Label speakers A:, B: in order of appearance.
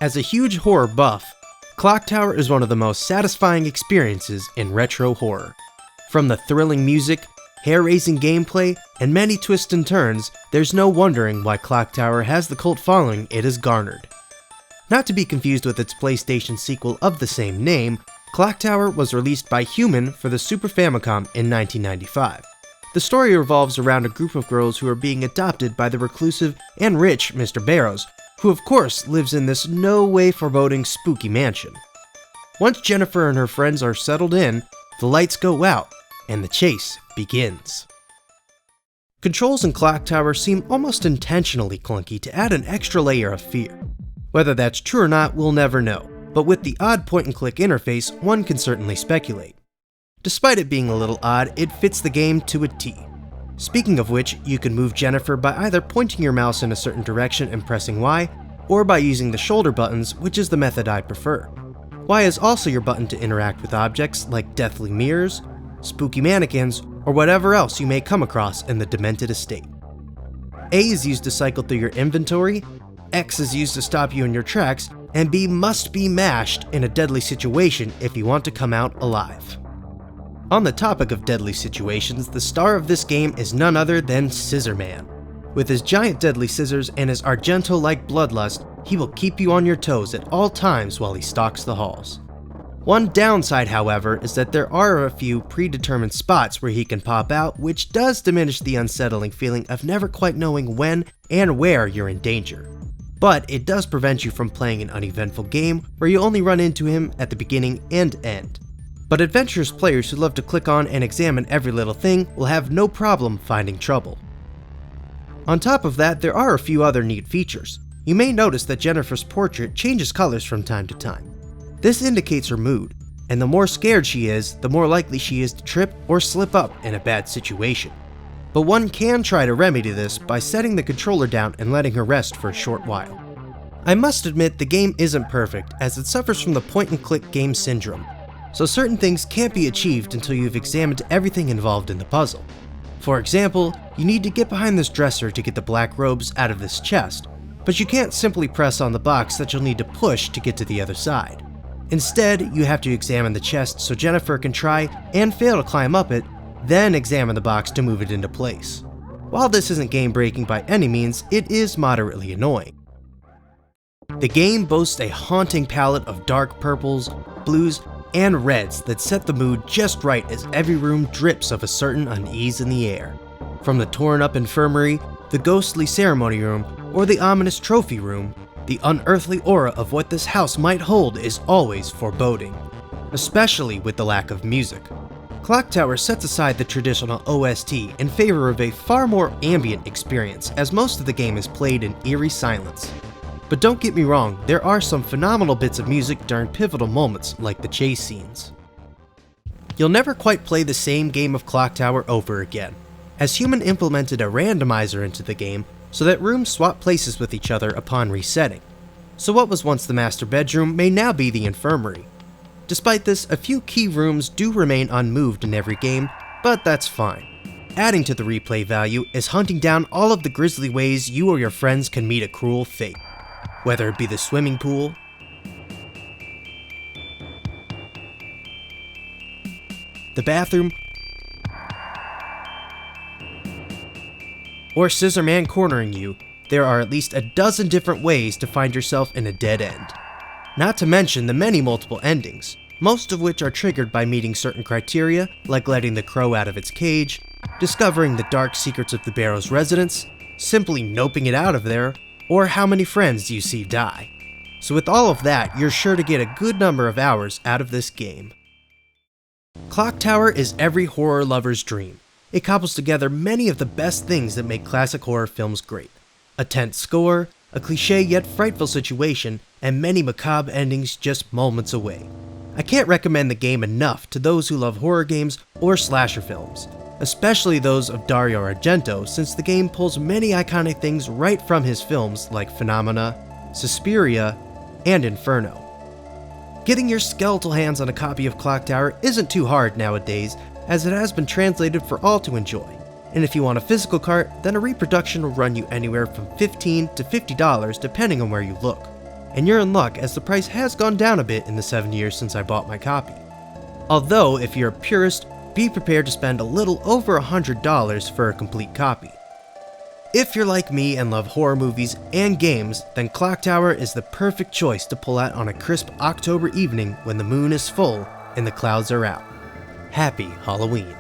A: As a huge horror buff, Clock Tower is one of the most satisfying experiences in retro horror. From the thrilling music, hair-raising gameplay, and many twists and turns, there's no wondering why Clock Tower has the cult following it has garnered. Not to be confused with its PlayStation sequel of the same name, Clock Tower was released by Human for the Super Famicom in 1995. The story revolves around a group of girls who are being adopted by the reclusive and rich Mr. Barrows, who of course lives in this no way foreboding spooky mansion. Once Jennifer and her friends are settled in, the lights go out, and the chase begins. Controls in Clock Tower seem almost intentionally clunky to add an extra layer of fear. Whether that's true or not, we'll never know, but with the odd point-and-click interface, one can certainly speculate. Despite it being a little odd, it fits the game to a T. Speaking of which, you can move Jennifer by either pointing your mouse in a certain direction and pressing Y, or by using the shoulder buttons, which is the method I prefer. Y is also your button to interact with objects like deathly mirrors, spooky mannequins, or whatever else you may come across in the demented estate. A is used to cycle through your inventory, X is used to stop you in your tracks, and B must be mashed in a deadly situation if you want to come out alive. On the topic of deadly situations, the star of this game is none other than Scissor Man. With his giant deadly scissors and his Argento-like bloodlust, he will keep you on your toes at all times while he stalks the halls. One downside, however, is that there are a few predetermined spots where he can pop out, which does diminish the unsettling feeling of never quite knowing when and where you're in danger. But it does prevent you from playing an uneventful game where you only run into him at the beginning and end. But adventurous players who love to click on and examine every little thing will have no problem finding trouble. On top of that, there are a few other neat features. You may notice that Jennifer's portrait changes colors from time to time. This indicates her mood, and the more scared she is, the more likely she is to trip or slip up in a bad situation. But one can try to remedy this by setting the controller down and letting her rest for a short while. I must admit the game isn't perfect, as it suffers from the point-and-click game syndrome, so certain things can't be achieved until you've examined everything involved in the puzzle. For example, you need to get behind this dresser to get the black robes out of this chest, but you can't simply press on the box that you'll need to push to get to the other side. Instead, you have to examine the chest so Jennifer can try and fail to climb up it, then examine the box to move it into place. While this isn't game-breaking by any means, it is moderately annoying. The game boasts a haunting palette of dark purples, blues, and reds that set the mood just right as every room drips of a certain unease in the air. From the torn-up infirmary, the ghostly ceremony room, or the ominous trophy room, the unearthly aura of what this house might hold is always foreboding, especially with the lack of music. Clock Tower sets aside the traditional OST in favor of a far more ambient experience, as most of the game is played in eerie silence. But don't get me wrong, there are some phenomenal bits of music during pivotal moments like the chase scenes. You'll never quite play the same game of Clock Tower over again, as Human implemented a randomizer into the game so that rooms swap places with each other upon resetting. So what was once the master bedroom may now be the infirmary. Despite this, a few key rooms do remain unmoved in every game, but that's fine. Adding to the replay value is hunting down all of the grisly ways you or your friends can meet a cruel fate. Whether it be the swimming pool, the bathroom, or Scissor Man cornering you, there are at least a dozen different ways to find yourself in a dead end. Not to mention the many multiple endings, most of which are triggered by meeting certain criteria, like letting the crow out of its cage, discovering the dark secrets of the Barrows' residence, simply noping it out of there, or how many friends do you see die. So with all of that, you're sure to get a good number of hours out of this game. Clock Tower is every horror lover's dream. It couples together many of the best things that make classic horror films great. A tense score, a cliche yet frightful situation, and many macabre endings just moments away. I can't recommend the game enough to those who love horror games or slasher films, especially those of Dario Argento, since the game pulls many iconic things right from his films like Phenomena, Suspiria, and Inferno. Getting your skeletal hands on a copy of Clock Tower isn't too hard nowadays, as it has been translated for all to enjoy, and if you want a physical cart, then a reproduction will run you anywhere from $15 to $50 depending on where you look. and you're in luck as the price has gone down a bit in the 7 years since I bought my copy. Although, if you're a purist, be prepared to spend a little over $100 for a complete copy. If you're like me and love horror movies and games, then Clock Tower is the perfect choice to pull out on a crisp October evening when the moon is full and the clouds are out. Happy Halloween!